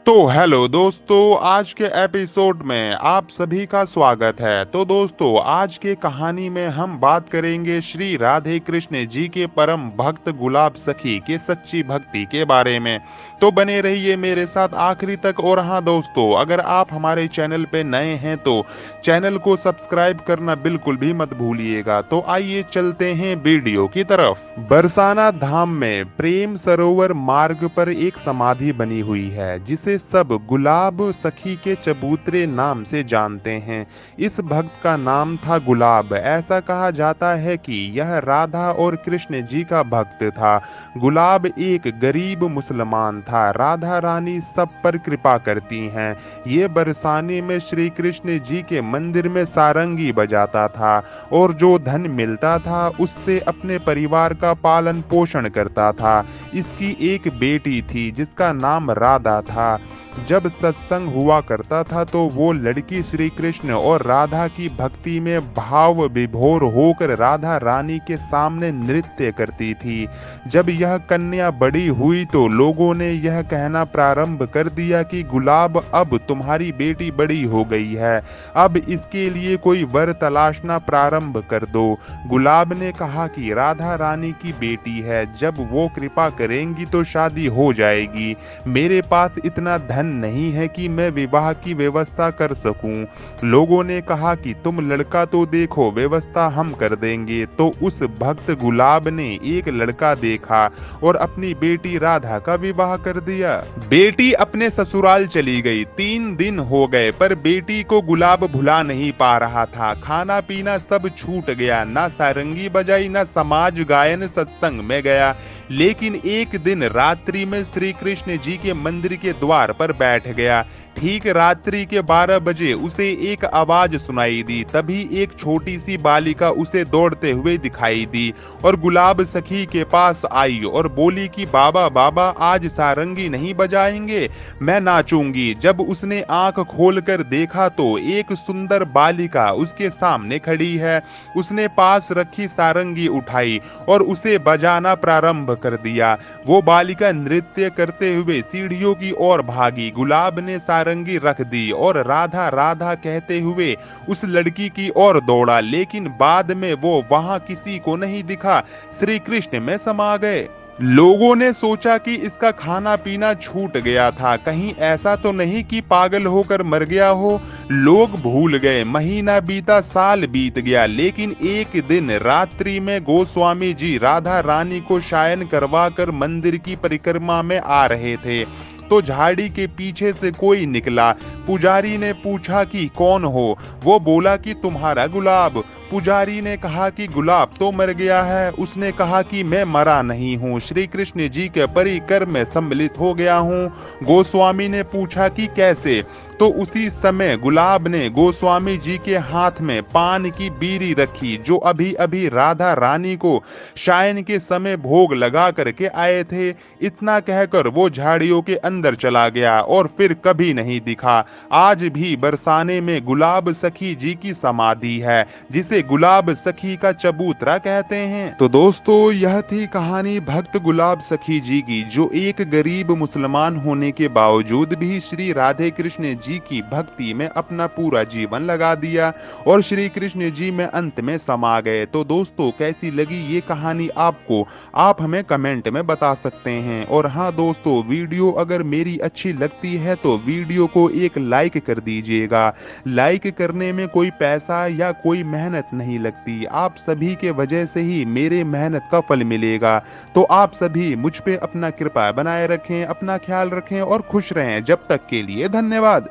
तो हेलो दोस्तों, आज के एपिसोड में आप सभी का स्वागत है। तो दोस्तों, आज के कहानी में हम बात करेंगे श्री राधे कृष्ण जी के परम भक्त गुलाब सखी के सच्ची भक्ति के बारे में। तो बने रहिए मेरे साथ आखिरी तक। और हाँ दोस्तों, अगर आप हमारे चैनल पे नए हैं तो चैनल को सब्सक्राइब करना बिल्कुल भी मत भूलिएगा। तो आइए चलते हैं वीडियो की तरफ। बरसाना धाम में प्रेम सरोवर मार्ग पर एक समाधि बनी हुई है जिसे सब गुलाब सखी के चबूतरे नाम से जानते हैं। इस भक्त का नाम था गुलाब। ऐसा कहा जाता है कि यह राधा और कृष्ण जी का भक्त था। गुलाब एक गरीब मुसलमान था। राधा रानी सब पर कृपा करती हैं। ये बरसाने में श्री कृष्ण जी के मंदिर में सारंगी बजाता था और जो धन मिलता था उससे अपने परिवार का पालन पोषण करता था। इसकी एक बेटी थी जिसका नाम राधा था। जब सत्संग हुआ करता था तो वो लड़की श्री कृष्ण और राधा की भक्ति में भाव विभोर होकर राधा रानी के सामने नृत्य करती थी। जब यह कन्या बड़ी हुई तो लोगों ने यह कहना प्रारंभ कर दिया कि गुलाब, अब तुम्हारी बेटी बड़ी हो गई है, अब इसके लिए कोई वर तलाशना प्रारंभ कर दो। गुलाब ने कहा कि राधा रानी की बेटी है, जब वो कृपा करेंगी तो शादी हो जाएगी। मेरे पास इतना धन नहीं है कि मैं विवाह की व्यवस्था कर सकूं। लोगों ने कहा कि तुम लड़का तो देखो, व्यवस्था हम कर देंगे। तो उस भक्त गुलाब ने एक लड़का देखा और अपनी बेटी राधा का विवाह कर दिया। बेटी अपने ससुराल चली गई। 3 दिन हो गए पर बेटी को गुलाब भुला नहीं पा रहा था। खाना पीना सब छूट गया, ना सारंगी बजाई, ना समाज गायन सत्संग में गया। लेकिन एक दिन रात्रि में श्री कृष्ण जी के मंदिर के द्वार पर बैठ गया। ठीक रात्रि के 12 बजे उसे एक आवाज सुनाई दी। तभी एक छोटी सी बालिका उसे दौड़ते हुए दिखाई दी और गुलाब सखी के पास आई और बोली कि बाबा बाबा, आज सारंगी नहीं बजाएंगे, मैं नाचूंगी। जब उसने आंख खोलकर देखा तो एक सुंदर बालिका उसके सामने खड़ी है। उसने पास रखी सारंगी उठाई और उसे बजाना प्रारंभ कर दिया। वो बालिका नृत्य करते हुए सीढ़ियों की ओर भागी। गुलाब ने सारंगी रख दी और राधा राधा कहते हुए उस लड़की की ओर दौड़ा, लेकिन बाद में वो वहां किसी को नहीं दिखा, श्री कृष्ण में समा गए। लोगों ने सोचा कि इसका खाना पीना छूट गया था, कहीं ऐसा तो नहीं कि पागल होकर मर गया हो। लोग भूल गए। महीना बीता, साल बीत गया, लेकिन एक दिन रात्रि में गोस्वामी जी राधा रानी को शयन करवाकर मंदिर की परिक्रमा में आ रहे थे तो झाड़ी के पीछे से कोई निकला। पुजारी ने पूछा कि कौन हो? वो बोला कि तुम्हारा गुलाब। पुजारी ने कहा कि गुलाब तो मर गया है। उसने कहा कि मैं मरा नहीं हूँ, श्री कृष्ण जी के परिकर में सम्मिलित हो गया हूँ। गोस्वामी ने पूछा कि कैसे? तो उसी समय गुलाब ने गोस्वामी जी के हाथ में पान की बीड़ी रखी जो अभी अभी राधा रानी को शयन के समय भोग लगा करके आए थे। इतना कहकर वो झाड़ियों के अंदर चला गया और फिर कभी नहीं दिखा। आज भी बरसाने में गुलाब सखी जी की समाधि है जिसे गुलाब सखी का चबूतरा कहते हैं। तो दोस्तों, यह थी कहानी भक्त गुलाब सखी जी की, जो एक गरीब मुसलमान होने के बावजूद भी श्री राधे कृष्ण जी की भक्ति में अपना पूरा जीवन लगा दिया और श्री कृष्ण जी में अंत में समा गए। तो दोस्तों, कैसी लगी ये कहानी आपको? आप हमें कमेंट में बता सकते हैं। और हाँ दोस्तों, वीडियो अगर मेरी अच्छी लगती है तो वीडियो को एक लाइक कर दीजिएगा। लाइक करने में कोई पैसा या कोई मेहनत नहीं लगती। आप सभी के वजह से ही मेरे मेहनत का फल मिलेगा। तो आप सभी मुझ पे अपना कृपा बनाए रखें, अपना ख्याल रखें और खुश रहें। जब तक के लिए धन्यवाद।